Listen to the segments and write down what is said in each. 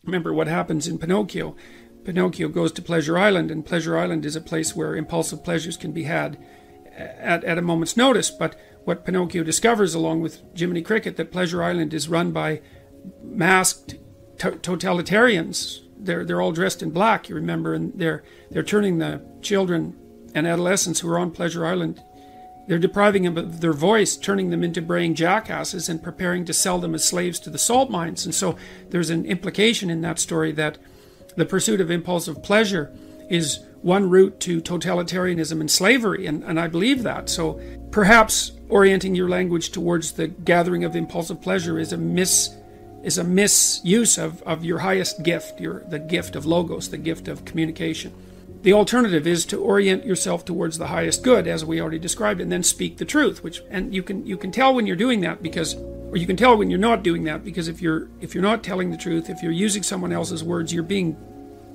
Remember what happens in Pinocchio. Pinocchio goes to Pleasure Island, and Pleasure Island is a place where impulsive pleasures can be had at a moment's notice. But what Pinocchio discovers, along with Jiminy Cricket, that Pleasure Island is run by masked totalitarians. They're all dressed in black, you remember, and they're turning the children and adolescents who are on Pleasure Island, they're depriving them of their voice, turning them into braying jackasses, and preparing to sell them as slaves to the salt mines. And so there's an implication in that story that the pursuit of impulsive pleasure is one route to totalitarianism and slavery, and I believe that. So perhaps orienting your language towards the gathering of impulsive pleasure is a misuse of your highest gift, the gift of logos, the gift of communication. The alternative is to orient yourself towards the highest good, as we already described, and then speak the truth. And you can tell when you're doing that, or you can tell when you're not doing that, because if you're not telling the truth, if you're using someone else's words, you're being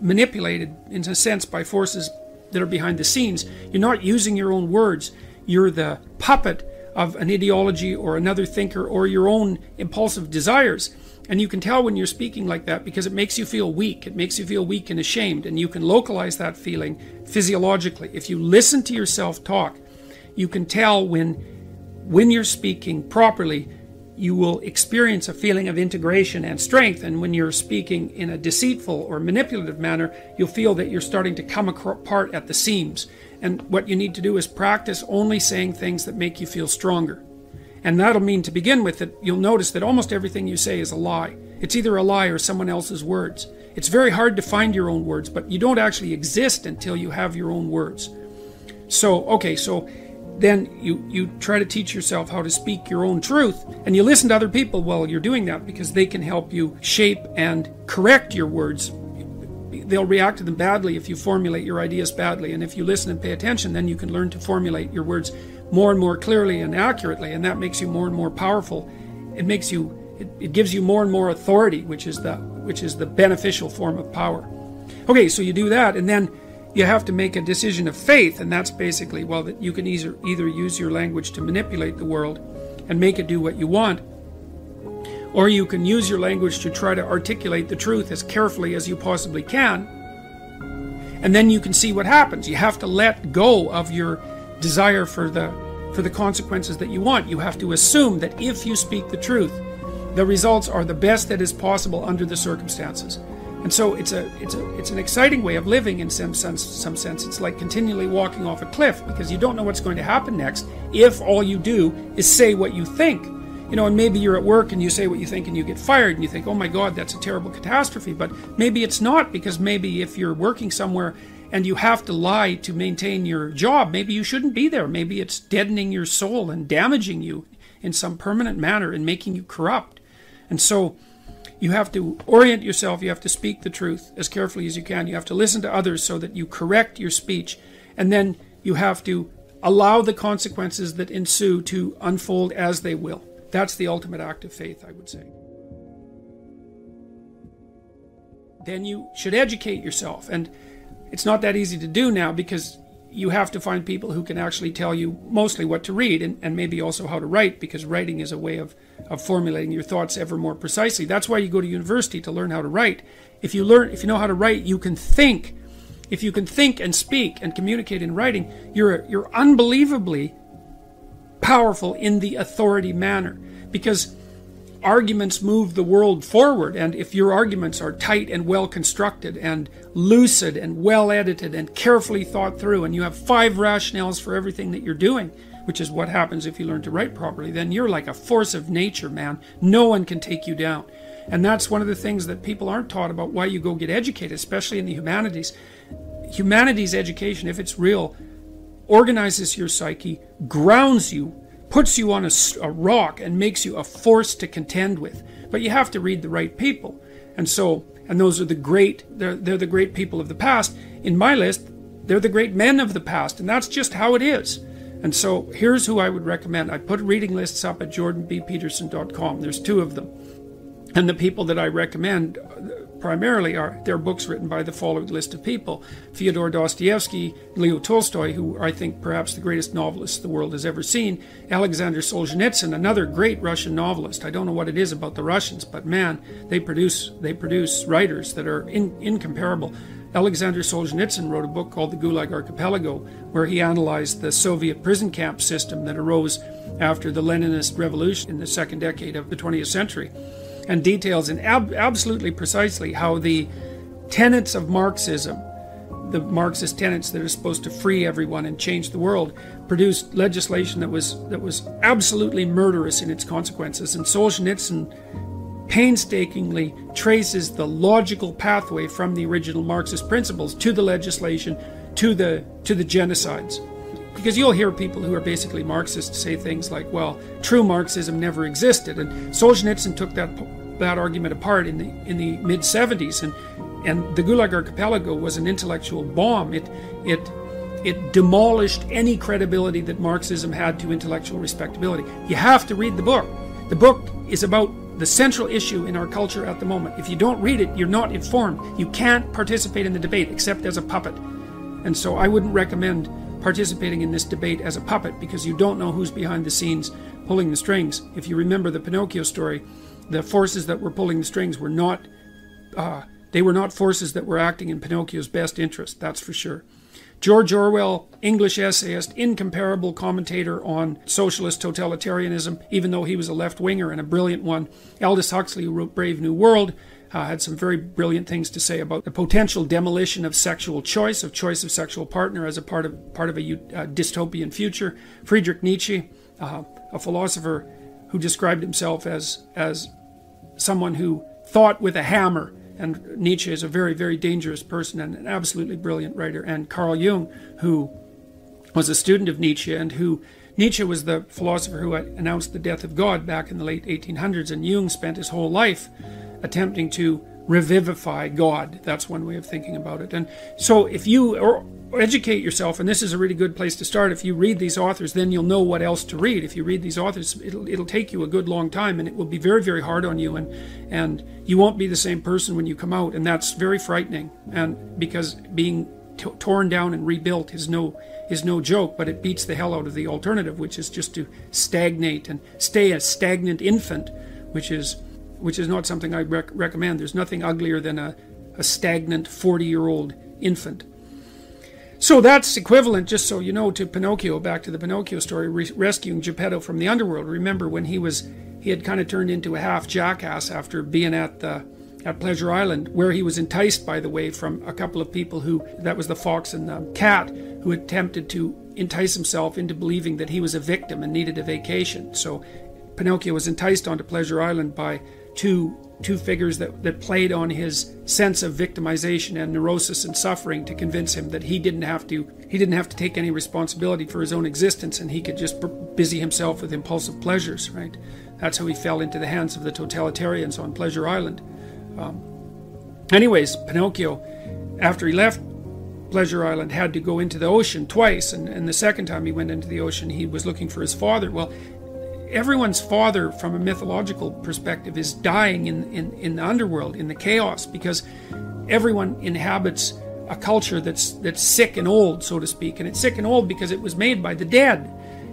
manipulated in a sense by forces that are behind the scenes. You're not using your own words. You're the puppet of an ideology or another thinker or your own impulsive desires. And you can tell when you're speaking like that because it makes you feel weak. It makes you feel weak and ashamed. And you can localize that feeling physiologically. If you listen to yourself talk, you can tell when you're speaking properly, you will experience a feeling of integration and strength. And when you're speaking in a deceitful or manipulative manner, you'll feel that you're starting to come apart at the seams. And what you need to do is practice only saying things that make you feel stronger. And that'll mean, to begin with, that you'll notice that almost everything you say is a lie. It's either a lie or someone else's words. It's very hard to find your own words, but you don't actually exist until you have your own words. So then you try to teach yourself how to speak your own truth, and you listen to other people while you're doing that, because they can help you shape and correct your words. They'll react to them badly if you formulate your ideas badly, and if you listen and pay attention, then you can learn to formulate your words more and more clearly and accurately, and that makes you more and more powerful. It gives you more and more authority, which is the beneficial form of power. Okay, so you do that, and then you have to make a decision of faith, and that's basically, well, that you can either use your language to manipulate the world and make it do what you want, or you can use your language to try to articulate the truth as carefully as you possibly can, and then you can see what happens. You have to let go of your desire for the consequences that you want. You have to assume that if you speak the truth, the results are the best that is possible under the circumstances. And so it's an exciting way of living in some sense. It's like continually walking off a cliff, because you don't know what's going to happen next if all you do is say what you think. And maybe you're at work and you say what you think and you get fired, and you think, oh my God, that's a terrible catastrophe. But maybe it's not, because maybe if you're working somewhere and you have to lie to maintain your job, maybe you shouldn't be there. Maybe it's deadening your soul and damaging you in some permanent manner and making you corrupt. And so you have to orient yourself. You have to speak the truth as carefully as you can. You have to listen to others so that you correct your speech. And then you have to allow the consequences that ensue to unfold as they will. That's the ultimate act of faith, I would say. Then you should educate yourself. And it's not that easy to do now, because you have to find people who can actually tell you mostly what to read, and maybe also how to write, because writing is a way of formulating your thoughts ever more precisely. That's why you go to university, to learn how to write. If you know how to write, you can think. If you can think and speak and communicate in writing, you're unbelievably powerful in the authority manner, because arguments move the world forward. And if your arguments are tight and well constructed and lucid and well edited and carefully thought through, and you have 5 rationales for everything that you're doing, which is what happens if you learn to write properly, then you're like a force of nature, man. No one can take you down. And that's one of the things that people aren't taught about why you go get educated, especially in the humanities. Humanities education, if it's real, organizes your psyche, grounds you, puts you on a rock, and makes you a force to contend with. But you have to read the right people. And those are the great, they're the great people of the past. In my list, they're the great men of the past, and that's just how it is. And so here's who I would recommend. I put reading lists up at jordanbpeterson.com. There's 2 of them. And the people that I recommend, primarily they're books written by the following list of people: Fyodor Dostoevsky, Leo Tolstoy, who I think perhaps the greatest novelist the world has ever seen, Alexander Solzhenitsyn, another great Russian novelist. I don't know what it is about the Russians, but man, they produce writers that are incomparable. Alexander Solzhenitsyn wrote a book called The Gulag Archipelago, where he analyzed the Soviet prison camp system that arose after the Leninist revolution in the second decade of the 20th century, and details absolutely precisely how the tenets of Marxism, the Marxist tenets that are supposed to free everyone and change the world, produced legislation that was absolutely murderous in its consequences. And Solzhenitsyn painstakingly traces the logical pathway from the original Marxist principles to the legislation, to the genocides. Because you'll hear people who are basically Marxists say things like, well, true Marxism never existed. And Solzhenitsyn took that argument apart in the mid-70s, and the Gulag Archipelago was an intellectual bomb. It demolished any credibility that Marxism had to intellectual respectability. You have to read the book. The book is about the central issue in our culture at the moment. If you don't read it, you're not informed. You can't participate in the debate except as a puppet. And so I wouldn't recommend participating in this debate as a puppet, because you don't know who's behind the scenes pulling the strings. If you remember the Pinocchio story, the forces that were pulling the strings were not forces that were acting in Pinocchio's best interest, that's for sure. George Orwell, English essayist, incomparable commentator on socialist totalitarianism, even though he was a left-winger and a brilliant one. Aldous Huxley, who wrote Brave New World, had some very brilliant things to say about the potential demolition of sexual choice, of sexual partner as a part of a dystopian future. Friedrich Nietzsche, a philosopher who described himself as someone who thought with a hammer. And Nietzsche is a very, very dangerous person and an absolutely brilliant writer. And Carl Jung, who was a student of Nietzsche, and Nietzsche was the philosopher who announced the death of God back in the late 1800s, and Jung spent his whole life attempting to revivify God. That's one way of thinking about it. And so if you educate yourself, and this is a really good place to start, if you read these authors, then you'll know what else to read. If you read these authors, it'll take you a good long time, and it will be very, very hard on you, and you won't be the same person when you come out, and that's very frightening. And because being torn down and rebuilt is no joke, but it beats the hell out of the alternative, which is just to stagnate and stay a stagnant infant, which is not something I recommend. There's nothing uglier than a stagnant 40-year-old infant. So that's equivalent, just so you know, to Pinocchio. Back to the Pinocchio story, rescuing Geppetto from the underworld. Remember when he had kind of turned into a half jackass after being at Pleasure Island, where he was enticed, by the way, from a couple of people that was the fox and the cat, who attempted to entice himself into believing that he was a victim and needed a vacation. So Pinocchio was enticed onto Pleasure Island by two figures that played on his sense of victimization and neurosis and suffering to convince him that he didn't have to take any responsibility for his own existence, and he could just busy himself with impulsive pleasures, right? That's how he fell into the hands of the totalitarians on Pleasure Island. Anyways, Pinocchio, after he left Pleasure Island, had to go into the ocean twice, and the second time he went into the ocean, he was looking for his father. Well, everyone's father, from a mythological perspective, is dying in the underworld, in the chaos, because everyone inhabits a culture that's sick and old, so to speak. And it's sick and old because it was made by the dead,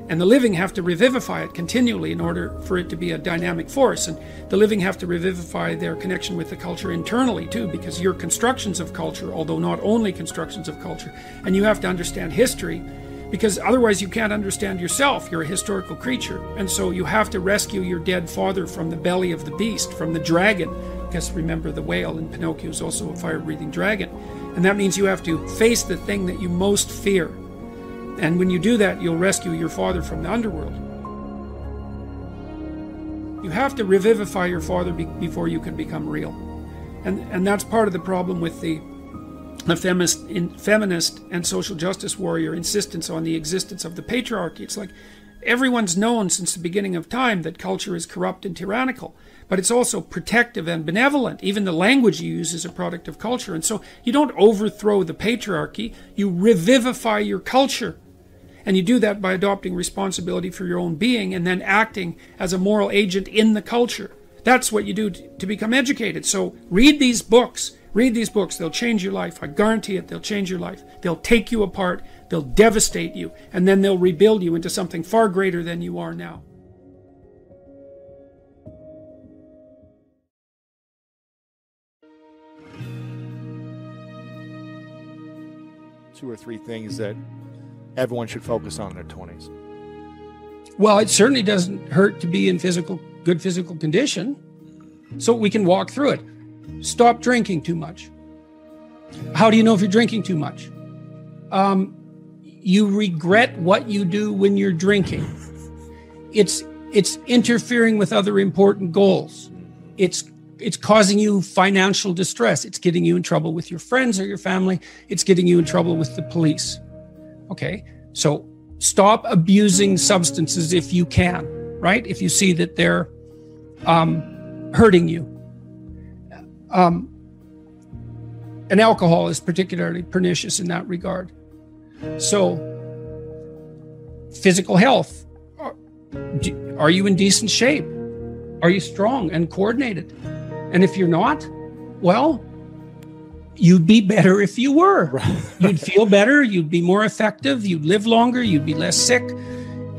and the living have to revivify it continually in order for it to be a dynamic force. And the living have to revivify their connection with the culture internally too, because you're constructions of culture, although not only constructions of culture. And you have to understand history, because otherwise you can't understand yourself. You're a historical creature. And so you have to rescue your dead father from the belly of the beast, from the dragon. Because remember, the whale in Pinocchio is also a fire-breathing dragon. And that means you have to face the thing that you most fear. And when you do that, you'll rescue your father from the underworld. You have to revivify your father before you can become real. And that's part of the problem with the feminist and social justice warrior insistence on the existence of the patriarchy. It's like everyone's known since the beginning of time that culture is corrupt and tyrannical, but it's also protective and benevolent. Even the language you use is a product of culture. And so you don't overthrow the patriarchy, you revivify your culture. And you do that by adopting responsibility for your own being and then acting as a moral agent in the culture. That's what you do to become educated. So read these books. Read these books. They'll change your life. I guarantee it. They'll change your life. They'll take you apart. They'll devastate you. And then they'll rebuild you into something far greater than you are now. Two or three things that everyone should focus on in their 20s. Well, it certainly doesn't hurt to be in good physical condition, so we can walk through it. Stop drinking too much. How do you know if you're drinking too much? You regret what you do when you're drinking. It's interfering with other important goals. It's causing you financial distress. It's getting you in trouble with your friends or your family. It's getting you in trouble with the police. Okay, so stop abusing substances if you can, right? If you see that they're hurting you. And alcohol is particularly pernicious in that regard. So, physical health. Are you in decent shape? Are you strong and coordinated? And if you're not, well, you'd be better if you were. You'd feel better. You'd be more effective. You'd live longer. You'd be less sick.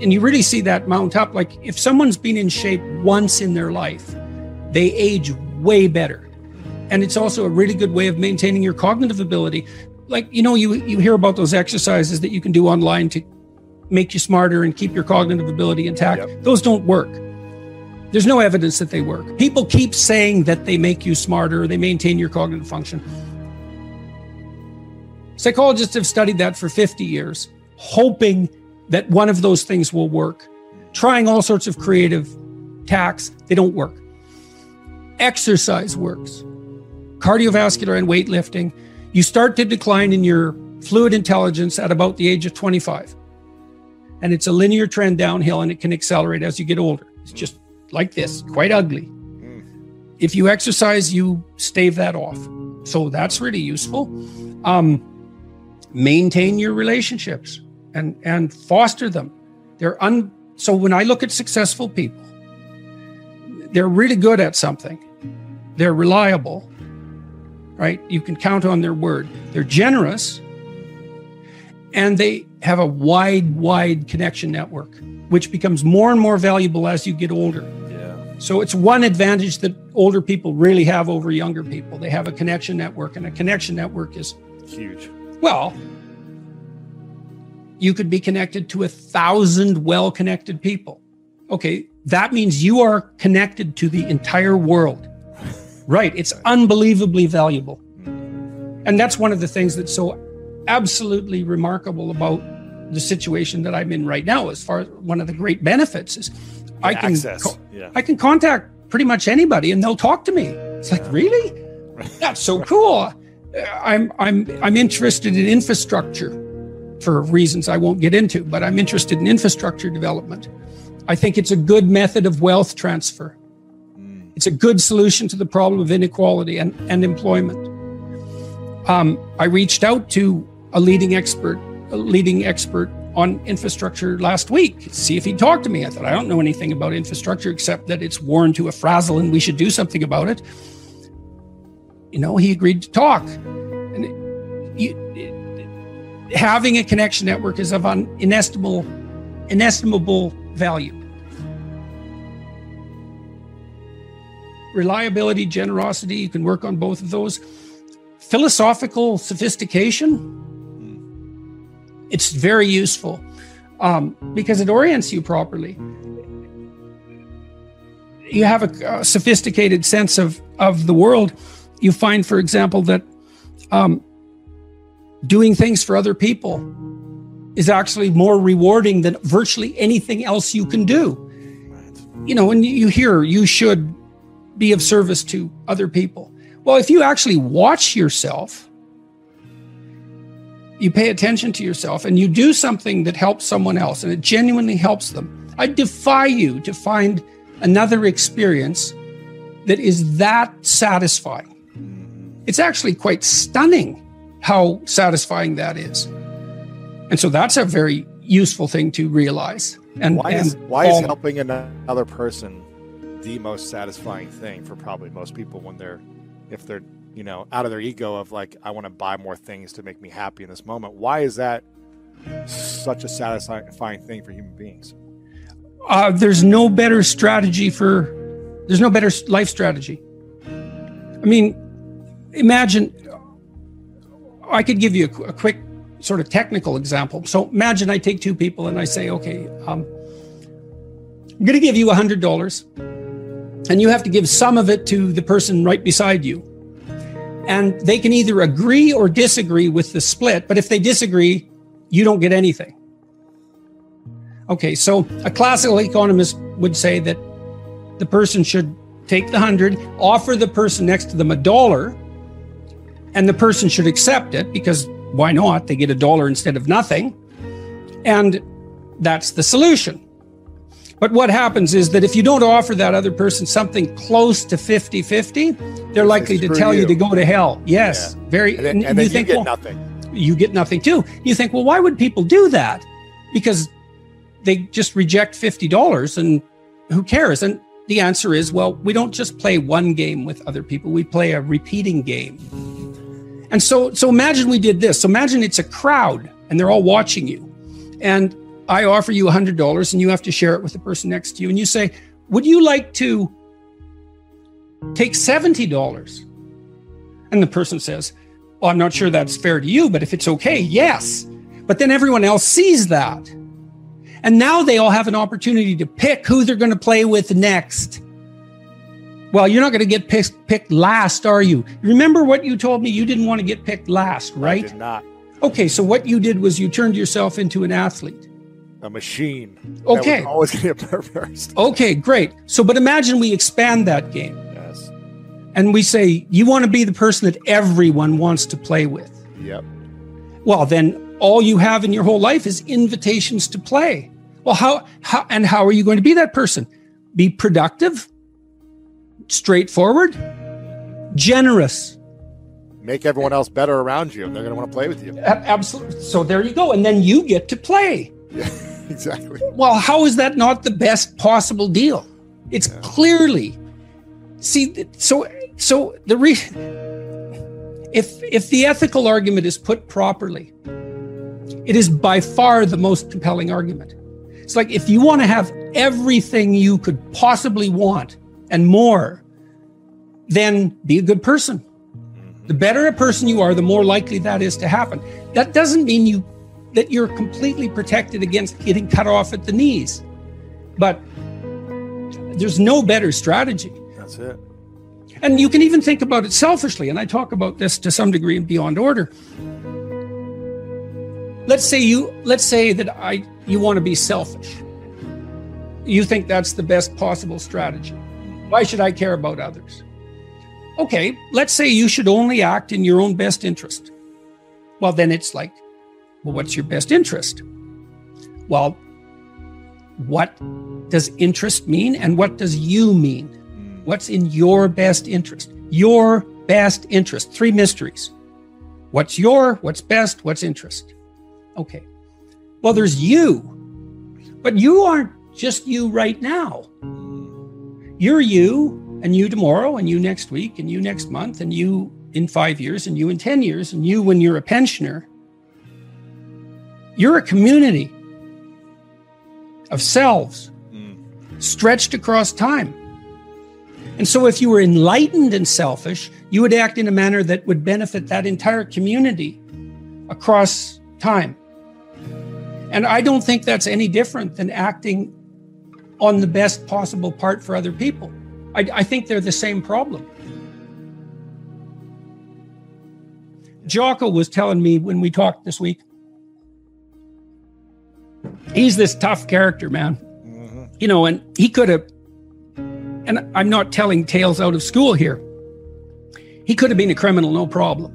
And you really see that mount up. Like if someone's been in shape once in their life, they age way better. And it's also a really good way of maintaining your cognitive ability. Like, you hear about those exercises that you can do online to make you smarter and keep your cognitive ability intact. Yep. Those don't work. There's no evidence that they work. People keep saying that they make you smarter, they maintain your cognitive function. Psychologists have studied that for 50 years, hoping that one of those things will work. Trying all sorts of creative tacks, they don't work. Exercise works. Cardiovascular and weightlifting, you start to decline in your fluid intelligence at about the age of 25. And it's a linear trend downhill, and it can accelerate as you get older. It's just like this, quite ugly. If you exercise, you stave that off. So that's really useful. Maintain your relationships and foster them. So when I look at successful people, they're really good at something. They're reliable, right? You can count on their word. They're generous, and they have a wide connection network, which becomes more and more valuable as you get older. Yeah. So it's one advantage that older people really have over younger people. They have a connection network, and a connection network is huge. Well, you could be connected to 1,000 well-connected people. Okay, that means you are connected to the entire world. Right, it's unbelievably valuable. And that's one of the things that's so absolutely remarkable about the situation that I'm in right now. As far as one of the great benefits is I can contact pretty much anybody and they'll talk to me. It's like, really? That's so cool. I'm interested in infrastructure for reasons I won't get into, but I'm interested in infrastructure development. I think it's a good method of wealth transfer. It's a good solution to the problem of inequality and employment. I reached out to a leading expert on infrastructure last week, see if he'd talk to me. I thought, I don't know anything about infrastructure except that it's worn to a frazzle and we should do something about it. He agreed to talk. And having a connection network is of inestimable value. Reliability, generosity, you can work on both of those. Philosophical sophistication, it's very useful because it orients you properly. You have a sophisticated sense of the world. You find, for example, that doing things for other people is actually more rewarding than virtually anything else you can do. When you hear you should be of service to other people. Well, if you actually watch yourself, you pay attention to yourself and you do something that helps someone else and it genuinely helps them, I defy you to find another experience that is that satisfying. It's actually quite stunning how satisfying that is. And so that's a very useful thing to realize. And why is helping another person the most satisfying thing for probably most people if they're, out of their ego of like, I want to buy more things to make me happy in this moment. Why is that such a satisfying thing for human beings? There's no better life strategy. I mean, imagine, I could give you a quick sort of technical example. So imagine I take two people and I say, okay, I'm going to give you $100 and you have to give some of it to the person right beside you. And they can either agree or disagree with the split, but if they disagree, you don't get anything. Okay, so a classical economist would say that the person should take the 100, offer the person next to them $1, and the person should accept it because why not? They get $1 instead of nothing. And that's the solution. But what happens is that if you don't offer that other person something close to 50-50, they're likely to tell you to go to hell. Yes, yeah. Very. And then you think, get nothing. You get nothing too. You think, well, why would people do that? Because they just reject $50 and who cares? And the answer is, well, we don't just play one game with other people. We play a repeating game. And so imagine we did this. So imagine it's a crowd and they're all watching you. And I offer you $100 and you have to share it with the person next to you. And you say, would you like to take $70? And the person says, well, I'm not sure that's fair to you, but if it's okay, yes. But then everyone else sees that. And now they all have an opportunity to pick who they're going to play with next. Well, you're not going to get picked last, are you? Remember what you told me? You didn't want to get picked last, right? I did not. Okay, so what you did was you turned yourself into an athlete. A machine. Okay. That was always going to get first. Okay, great. So, but imagine we expand that game. Yes. And we say, you want to be the person that everyone wants to play with. Yep. Well, then all you have in your whole life is invitations to play. Well, how are you going to be that person? Be productive, straightforward, generous. Make everyone else better around you, and they're going to want to play with you. Absolutely. So there you go. And then you get to play. Yeah, exactly. Well, how is that not the best possible deal? It's clearly. See, so if the ethical argument is put properly, it is by far the most compelling argument. It's like if you want to have everything you could possibly want and more, then be a good person. The better a person you are, the more likely that is to happen. That doesn't mean that you're completely protected against getting cut off at the knees. But there's no better strategy. That's it. And you can even think about it selfishly. And I talk about this to some degree in Beyond Order. Let's say that you want to be selfish. You think that's the best possible strategy. Why should I care about others? Okay, let's say you should only act in your own best interest. Well, then it's like, well, what's your best interest? Well, what does interest mean and what does you mean? What's in your best interest? Your best interest. 3 mysteries. What's best, what's interest? Okay. Well, there's you. But you aren't just you right now. You're you, and you tomorrow, and you next week, and you next month, and you in 5 years, and you in 10 years, and you when you're a pensioner. You're a community of selves stretched across time. And so if you were enlightened and selfish, you would act in a manner that would benefit that entire community across time. And I don't think that's any different than acting on the best possible part for other people. I think they're the same problem. Jocko was telling me when we talked this week, he's this tough character, man. Mm-hmm. You know, and he could have, and I'm not telling tales out of school here, he could have been a criminal, no problem.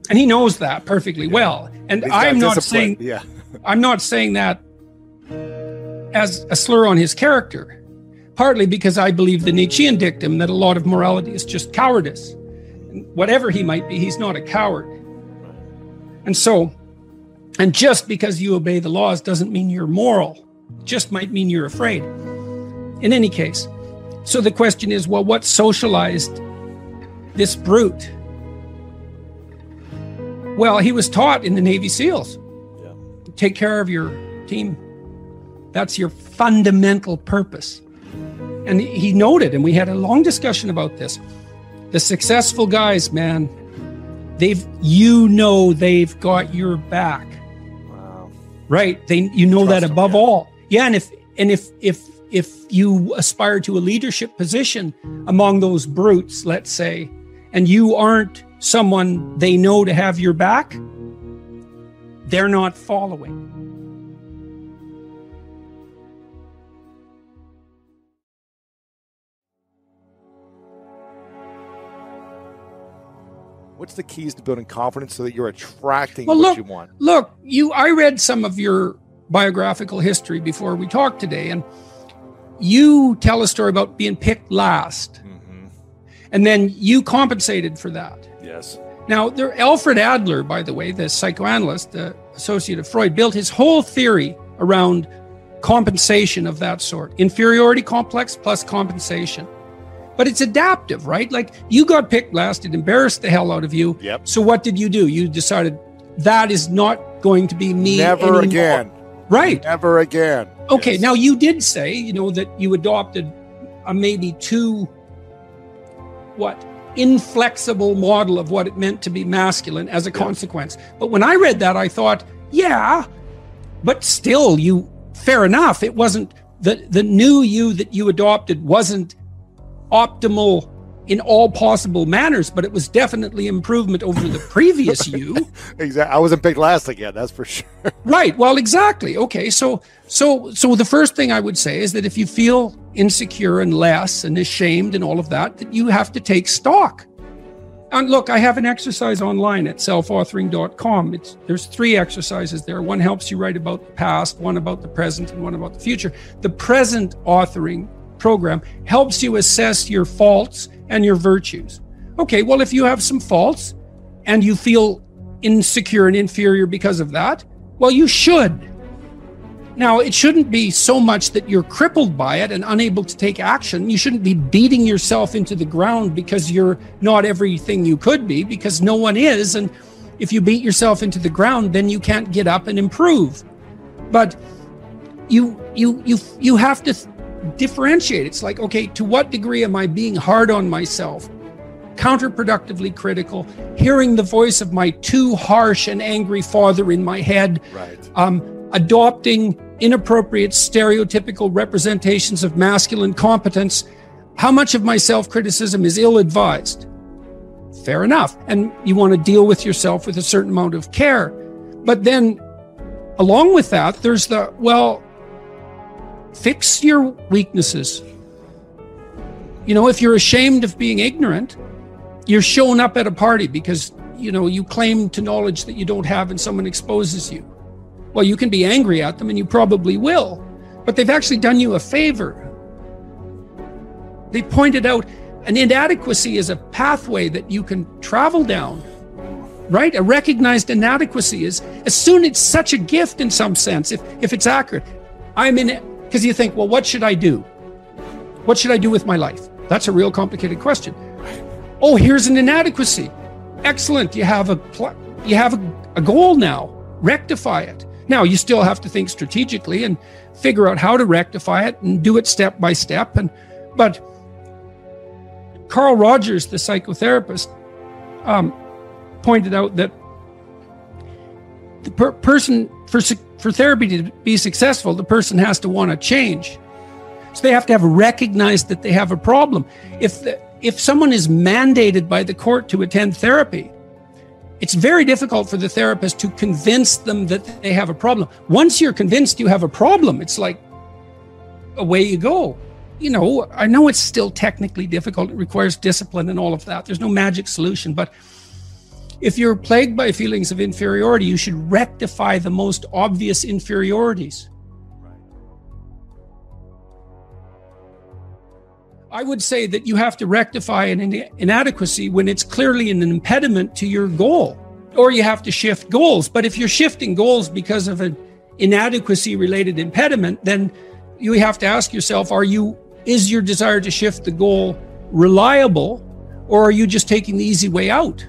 And he knows that perfectly well. And I'm not saying that as a slur on his character, partly because I believe the Nietzschean dictum that a lot of morality is just cowardice. And whatever he might be, he's not a coward. And just because you obey the laws doesn't mean you're moral. It just might mean you're afraid. In any case, so the question is, well, what socialized this brute? Well, he was taught in the Navy SEALs. Yeah. Take care of your team. That's your fundamental purpose. And he noted, and we had a long discussion about this, the successful guys, man, they've got your back. Wow. Right? You know that above all. Yeah, and if you aspire to a leadership position among those brutes, let's say, and you aren't someone they know to have your back, they're not following. What's the keys to building confidence so that you're attracting what you want? Look, I read some of your biographical history before we talked today, and you tell a story about being picked last. Mm-hmm. And then you compensated for that. Yes. Now, Alfred Adler, by the way, the psychoanalyst, the associate of Freud, built his whole theory around compensation of that sort. Inferiority complex plus compensation. But it's adaptive, right? Like, you got picked last, it embarrassed the hell out of you. Yep. So what did you do? You decided that is not going to be me Never anymore. Again. Right. Never again. Okay, yes. Now you did say, that you adopted a maybe too, inflexible model of what it meant to be masculine as a consequence. But when I read that, I thought, yeah, but still, fair enough. It wasn't, the new you that you adopted wasn't optimal in all possible manners, but it was definitely improvement over the previous you. Exactly. I wasn't picked last again, that's for sure. Right. Well, exactly. Okay. So the first thing I would say is that if you feel insecure and less and ashamed and all of that you have to take stock. And look, I have an exercise online at selfauthoring.com. There's 3 exercises there. One helps you write about the past, one about the present, and one about the future. The present authoring program helps you assess your faults and your virtues. Okay, well, if you have some faults and you feel insecure and inferior because of that, well, you should. Now, it shouldn't be so much that you're crippled by it and unable to take action. You shouldn't be beating yourself into the ground because you're not everything you could be, because no one is. And if you beat yourself into the ground, then you can't get up and improve. But you have to differentiate. It's like, okay, to what degree am I being hard on myself, counterproductively critical, hearing the voice of my too harsh and angry father in my head, right. Adopting inappropriate stereotypical representations of masculine competence? How much of my self-criticism is ill-advised? Fair enough. And you want to deal with yourself with a certain amount of care. But then along with that, there's fix your weaknesses. If you're ashamed of being ignorant, you're showing up at a party because, you claim to knowledge that you don't have and someone exposes you. Well, you can be angry at them and you probably will, but they've actually done you a favor. They pointed out an inadequacy is a pathway that you can travel down, right? A recognized inadequacy is, it's such a gift in some sense, if it's accurate. I'm in it. Because you think, well, what should I do? What should I do with my life? That's a real complicated question. Oh, here's an inadequacy. Excellent. You have a goal now. Rectify it. Now, you still have to think strategically and figure out how to rectify it and do it step by step. But Carl Rogers, the psychotherapist, pointed out that the person, for therapy to be successful, the person has to want to change. So they have to have recognized that they have a problem. If someone is mandated by the court to attend therapy, it's very difficult for the therapist to convince them that they have a problem. Once you're convinced you have a problem, it's like, away you go. I know it's still technically difficult. It requires discipline and all of that. There's no magic solution. But if you're plagued by feelings of inferiority, you should rectify the most obvious inferiorities. I would say that you have to rectify an inadequacy when it's clearly an impediment to your goal, or you have to shift goals. But if you're shifting goals because of an inadequacy-related impediment, then you have to ask yourself, are you is your desire to shift the goal reliable, or are you just taking the easy way out?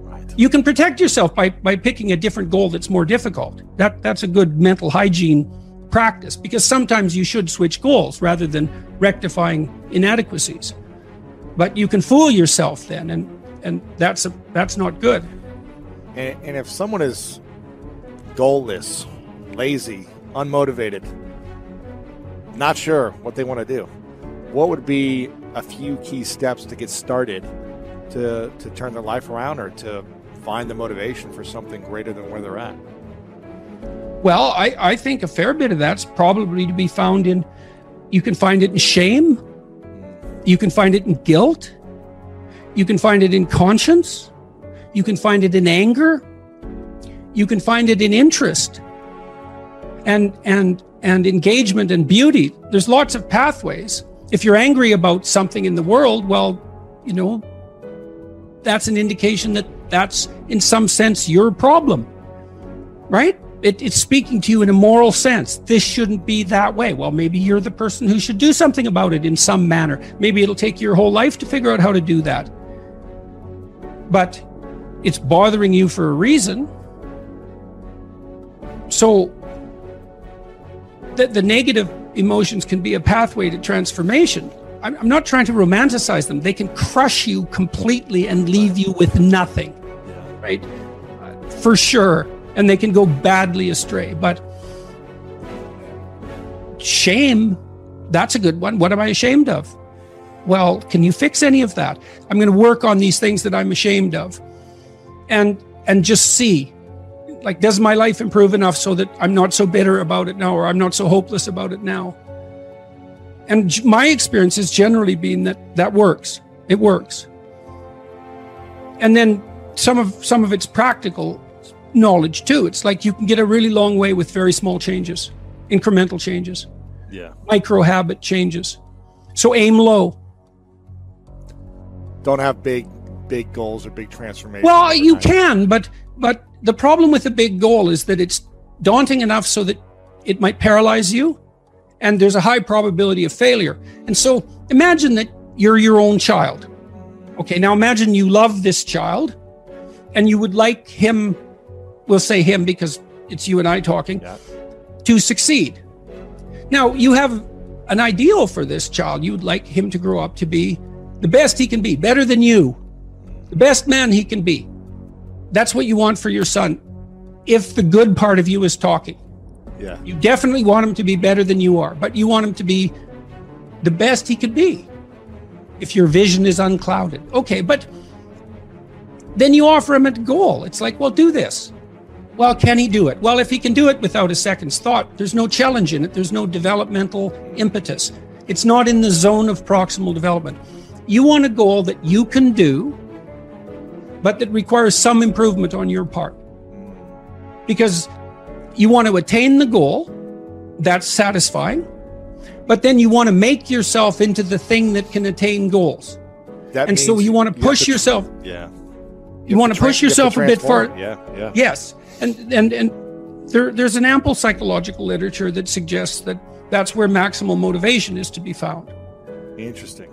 Right. You can protect yourself by picking a different goal that's more difficult. That's a good mental hygiene practice, because sometimes you should switch goals rather than rectifying inadequacies. But you can fool yourself then, and that's not good. And if someone is goalless, lazy, unmotivated, not sure what they want to do, what would be a few key steps to get started to turn their life around, or to find the motivation for something greater than where they're at? Well, I think a fair bit of that's probably to be found in, you can find it in shame, you can find it in guilt, you can find it in conscience, you can find it in anger, you can find it in interest and engagement and beauty. There's lots of pathways. If you're angry about something in the world, well, that's an indication that that's in some sense your problem, right? It's speaking to you in a moral sense. This shouldn't be that way. Well, maybe you're the person who should do something about it in some manner. Maybe it'll take your whole life to figure out how to do that. But it's bothering you for a reason. So the negative emotions can be a pathway to transformation. I'm not trying to romanticize them. They can crush you completely and leave you with nothing, right? For sure. And they can go badly astray. But shame, that's a good one. What am I ashamed of? Well, can you fix any of that? I'm going to work on these things that I'm ashamed of. And just see, like, does my life improve enough so that I'm not so bitter about it now, or I'm not so hopeless about it now? And my experience has generally been that works. It works. And then some of it's practical knowledge too. It's like you can get a really long way with very small changes, incremental changes, micro habit changes. So aim low. Don't have big goals or big transformations. Well, you can, but the problem with a big goal is that it's daunting enough so that it might paralyze you, and there's a high probability of failure. And so imagine that you're your own child. Okay, now imagine you love this child and you would like him, we'll say him because it's you and I talking, to succeed. Now, you have an ideal for this child. You would like him to grow up to be the best he can be, better than you, the best man he can be. That's what you want for your son, if the good part of you is talking. Yeah. You definitely want him to be better than you are, but you want him to be the best he could be if your vision is unclouded. Okay, but then you offer him a goal. It's like, well, do this. Well, can he do it? Well, if he can do it without a second's thought, there's no challenge in it. There's no developmental impetus. It's not in the zone of proximal development. You want a goal that you can do, but that requires some improvement on your part. Because you want to attain the goal, that's satisfying, but then you want to make yourself into the thing that can attain goals. And so you want to push yourself. Yeah. You want to push yourself a bit further. Yeah. Yes. And there's an ample psychological literature that suggests that that's where maximal motivation is to be found. Interesting.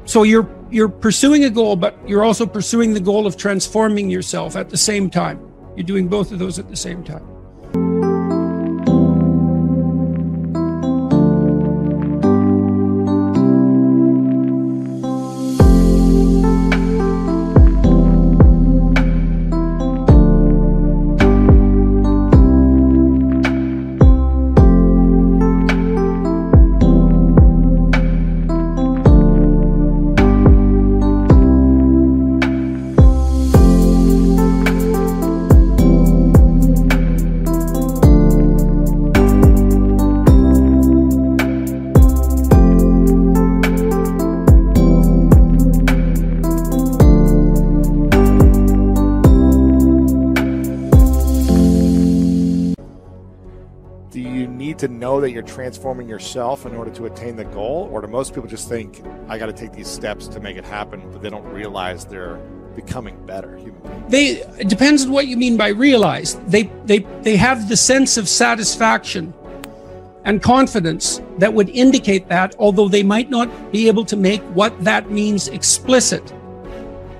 So you're pursuing a goal, but you're also pursuing the goal of transforming yourself at the same time. You're doing both of those at the same time. To know that you're transforming yourself in order to attain the goal? Or do most people just think, I got to take these steps to make it happen, but they don't realize they're becoming better human beings? It depends on what you mean by realize. They have the sense of satisfaction and confidence that would indicate that, although they might not be able to make what that means explicit.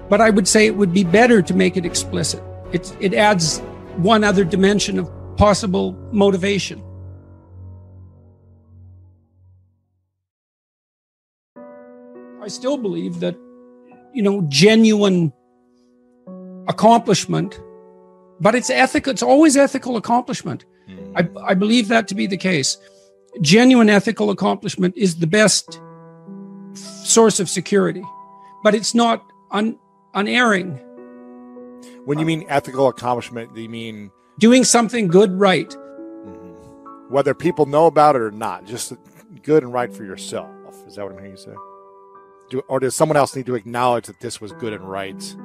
But I would say it would be better to make it explicit. It adds one other dimension of possible motivation. I still believe that, genuine accomplishment, but it's ethical. It's always ethical accomplishment. I believe that to be the case. Genuine ethical accomplishment is the best source of security, but it's not unerring. When you mean ethical accomplishment, do you mean doing something good, right? Whether people know about it or not, just good and right for yourself? Is that what I'm hearing you say? Or does someone else need to acknowledge that this was good and right?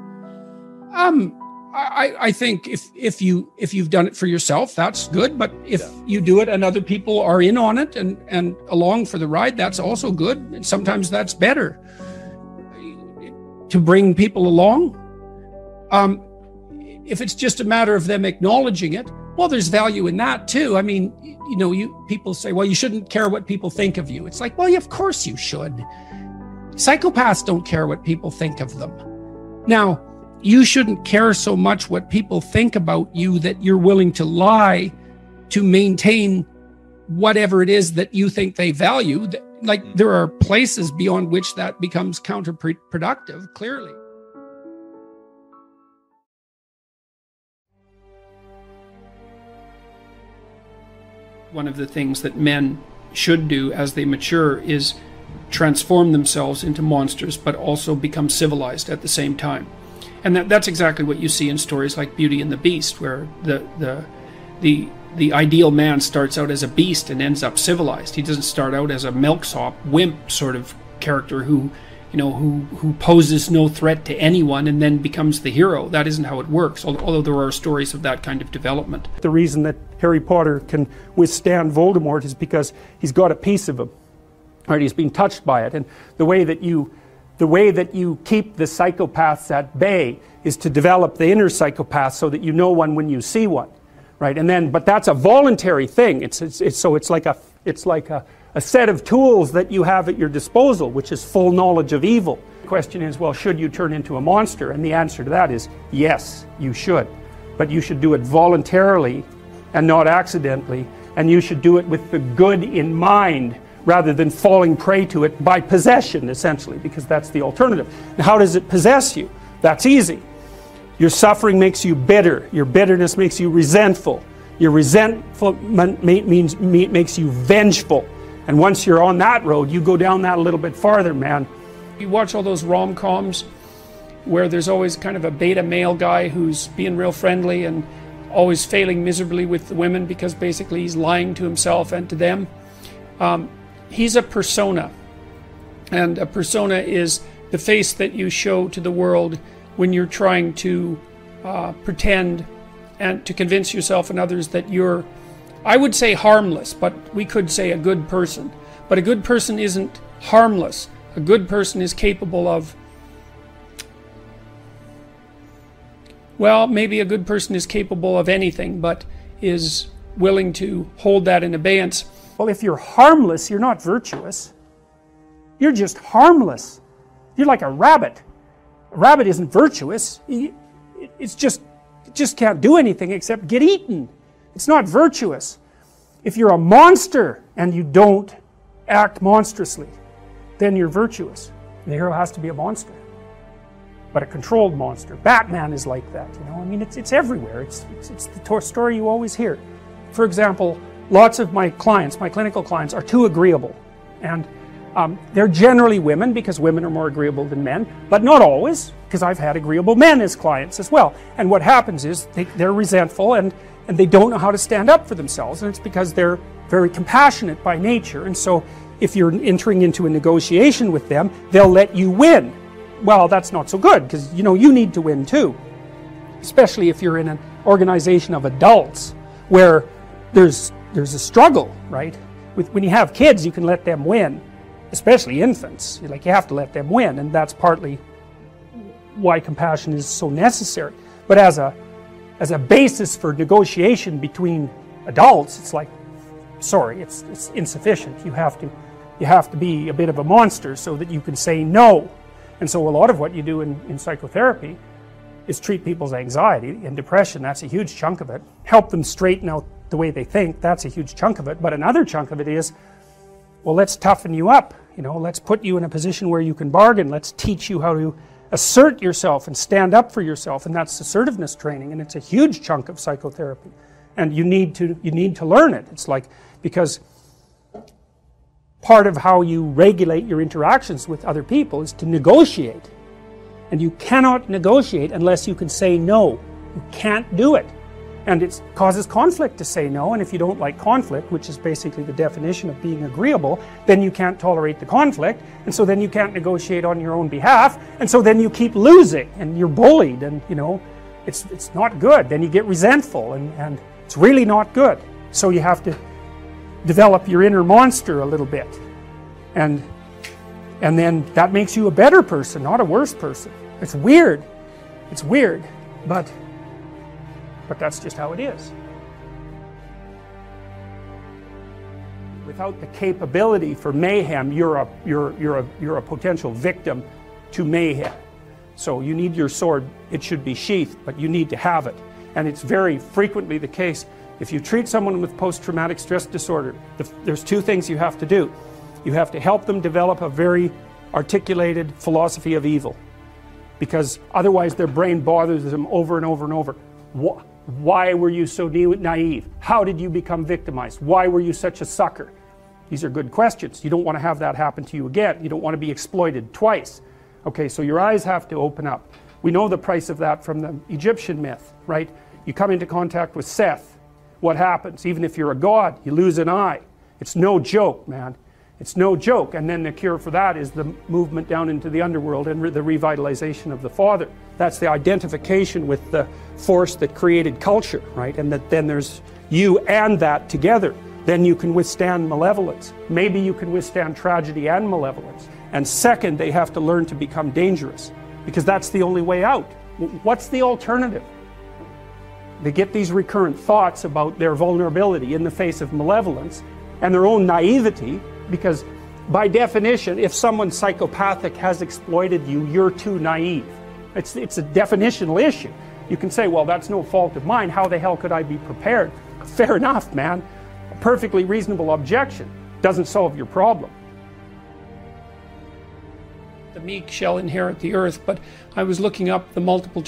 I think if you've done it for yourself, that's good. But if you do it and other people are in on it and along for the ride, that's also good. And sometimes that's better to bring people along. If it's just a matter of them acknowledging it, well, there's value in that too. I mean, people say, well, you shouldn't care what people think of you. It's like, well, of course you should. Psychopaths don't care what people think of them. Now, you shouldn't care so much what people think about you that you're willing to lie to maintain whatever it is that you think they value. Like, there are places beyond which that becomes counterproductive, clearly. One of the things that men should do as they mature is transform themselves into monsters, but also become civilized at the same time. And that's exactly what you see in stories like Beauty and the Beast, where the ideal man starts out as a beast and ends up civilized. He doesn't start out as a milksop, wimp sort of character who poses no threat to anyone and then becomes the hero. That isn't how it works, although there are stories of that kind of development. The reason that Harry Potter can withstand Voldemort is because he's got a piece of him. Right, he's been touched by it, and the way that you keep the psychopaths at bay is to develop the inner psychopath so that you know one when you see one, right? And then, but that's a voluntary thing. It's like a set of tools that you have at your disposal, which is full knowledge of evil. The question is, well, should you turn into a monster? And the answer to that is yes, you should, but you should do it voluntarily and not accidentally, and you should do it with the good in mind, rather than falling prey to it by possession, essentially, because that's the alternative. Now, how does it possess you? That's easy. Your suffering makes you bitter. Your bitterness makes you resentful. Your resentment makes you vengeful. And once you're on that road, you go down that a little bit farther, man. You watch all those rom-coms where there's always kind of a beta male guy who's being real friendly and always failing miserably with the women because basically he's lying to himself and to them. He's a persona, and a persona is the face that you show to the world when you're trying to pretend and to convince yourself and others that you're, I would say, harmless, but we could say a good person. But a good person isn't harmless. A good person is capable of, well, maybe a good person is capable of anything, but is willing to hold that in abeyance. Well, if you're harmless, you're not virtuous. You're just harmless. You're like a rabbit. A rabbit isn't virtuous. It just can't do anything except get eaten. It's not virtuous. If you're a monster and you don't act monstrously, then you're virtuous. The hero has to be a monster, but a controlled monster. Batman is like that, I mean, it's everywhere. It's the story you always hear. For example, lots of my clients, my clinical clients, are too agreeable. And they're generally women, because women are more agreeable than men, but not always, because I've had agreeable men as clients as well. And what happens is they're resentful and they don't know how to stand up for themselves, and it's because they're very compassionate by nature. And so if you're entering into a negotiation with them, they'll let you win. Well, that's not so good, because you need to win too. Especially if you're in an organization of adults where there's a struggle, right? When you have kids, you can let them win, especially infants. You have to let them win, and that's partly why compassion is so necessary. But as a basis for negotiation between adults, it's like, sorry, it's insufficient. You have to be a bit of a monster so that you can say no. And so a lot of what you do in psychotherapy is treat people's anxiety and depression. That's a huge chunk of it. Help them straighten out the way they think. That's a huge chunk of it. But another chunk of it is, well, let's toughen you up. You know, let's put you in a position where you can bargain. Let's teach you how to assert yourself and stand up for yourself. And that's assertiveness training. And it's a huge chunk of psychotherapy. And you need to learn it. It's like, because part of how you regulate your interactions with other people is to negotiate. And you cannot negotiate unless you can say no. You can't do it. And it causes conflict to say no, and if you don't like conflict, which is basically the definition of being agreeable, then you can't tolerate the conflict, and so then you can't negotiate on your own behalf, and so then you keep losing, and you're bullied, and you know, it's not good. Then you get resentful, and it's really not good. So you have to develop your inner monster a little bit, and then that makes you a better person, not a worse person. It's weird, but that's just how it is. Without the capability for mayhem, you're a potential victim to mayhem. So you need your sword. It should be sheathed, but you need to have it. And it's very frequently the case. If you treat someone with post-traumatic stress disorder, there's two things you have to do. You have to help them develop a very articulated philosophy of evil, because otherwise their brain bothers them over and over and over. Why were you so naive? How did you become victimized? Why were you such a sucker? These are good questions. You don't want to have that happen to you again. You don't want to be exploited twice. Okay, so your eyes have to open up. We know the price of that from the Egyptian myth, right? You come into contact with Seth. What happens? Even if you're a god, you lose an eye. It's no joke, man. It's no joke. And then the cure for that is the movement down into the underworld and the revitalization of the Father. That's the identification with the force that created culture, right? And that then there's you and that together. Then you can withstand malevolence. Maybe you can withstand tragedy and malevolence. And second, they have to learn to become dangerous, because that's the only way out. What's the alternative? They get these recurrent thoughts about their vulnerability in the face of malevolence and their own naivety, because by definition, if someone psychopathic has exploited you, you're too naive. It's a definitional issue. You can say, well, that's no fault of mine. How the hell could I be prepared? Fair enough, man. A perfectly reasonable objection doesn't solve your problem. The meek shall inherit the earth, but I was looking up the multiple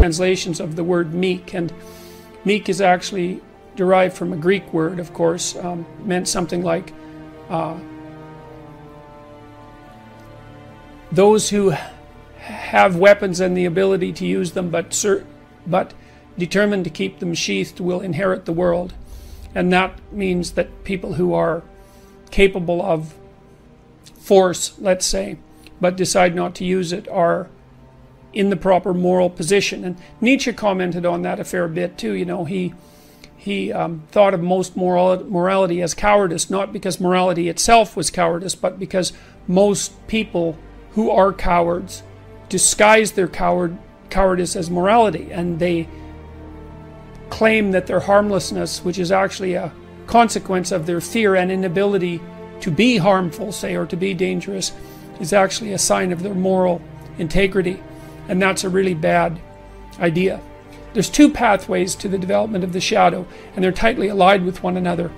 translations of the word meek, and meek is actually derived from a Greek word, of course, meant something like those who have weapons and the ability to use them, but determined to keep them sheathed will inherit the world. And that means that people who are capable of force, let's say, but decide not to use it, are in the proper moral position. And Nietzsche commented on that a fair bit too. You know, he thought of most morality as cowardice, not because morality itself was cowardice, but because most people who are cowards disguise their cowardice as morality, and they claim that their harmlessness, which is actually a consequence of their fear and inability to be harmful, say, or to be dangerous, is actually a sign of their moral integrity. And that's a really bad idea. There's two pathways to the development of the shadow, and they're tightly allied with one another.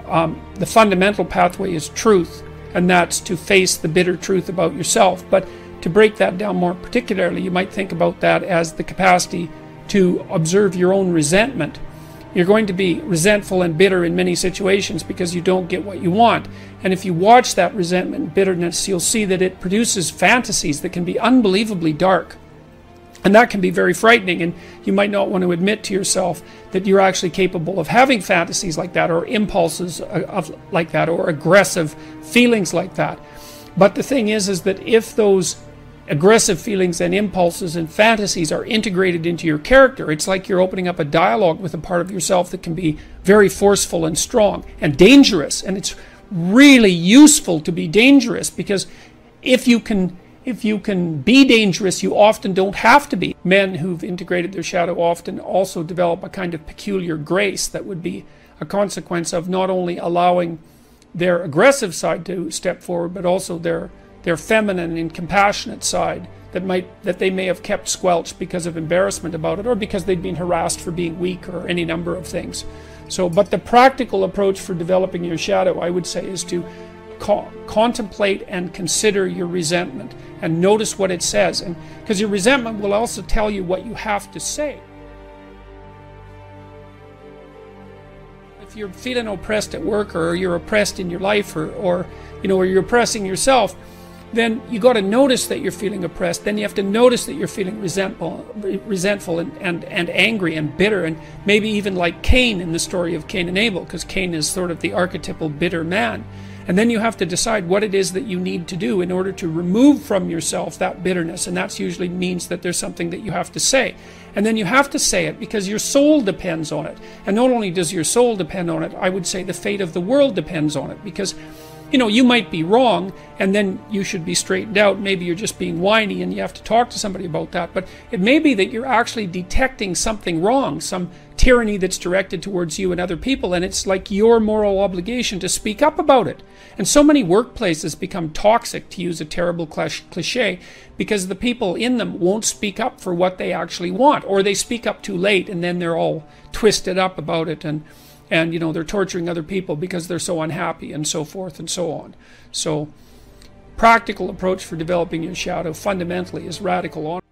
The fundamental pathway is truth, and that's to face the bitter truth about yourself. But to break that down more particularly, you might think about that as the capacity to observe your own resentment You're going to be resentful and bitter in many situations because you don't get what you want. And if you watch that resentment and bitterness, you'll see that it produces fantasies that can be unbelievably dark. And that can be very frightening, and you might not want to admit to yourself that you're actually capable of having fantasies like that, or impulses like that, or aggressive feelings like that. But the thing is that if those aggressive feelings and impulses and fantasies are integrated into your character, it's like you're opening up a dialogue with a part of yourself that can be very forceful and strong and dangerous. And it's really useful to be dangerous, because if you can be dangerous, you often don't have to be. Men who've integrated their shadow often also develop a kind of peculiar grace that would be a consequence of not only allowing their aggressive side to step forward, but also their feminine and compassionate side that they may have kept squelched because of embarrassment about it, or because they'd been harassed for being weak, or any number of things. So, but the practical approach for developing your shadow, I would say, is to contemplate and consider your resentment and notice what it says, and because your resentment will also tell you what you have to say. If you're feeling oppressed at work, or you're oppressed in your life, or you're oppressing yourself, then you got to notice that you're feeling oppressed. Then you have to notice that you're feeling resentful and angry and bitter, and maybe even like Cain in the story of Cain and Abel, because Cain is sort of the archetypal bitter man. And then you have to decide what it is that you need to do in order to remove from yourself that bitterness. And that usually means that there's something that you have to say. And then you have to say it because your soul depends on it. And not only does your soul depend on it, I would say the fate of the world depends on it. Because, you might be wrong, and then you should be straightened out. Maybe you're just being whiny and you have to talk to somebody about that. But it may be that you're actually detecting something wrong, some tyranny that's directed towards you and other people, and it's like your moral obligation to speak up about it. And so many workplaces become toxic, to use a terrible cliche, because the people in them won't speak up for what they actually want, or they speak up too late, and then they're all twisted up about it, and they're torturing other people because they're so unhappy, and so forth and so on. So, practical approach for developing your shadow fundamentally is radical honesty.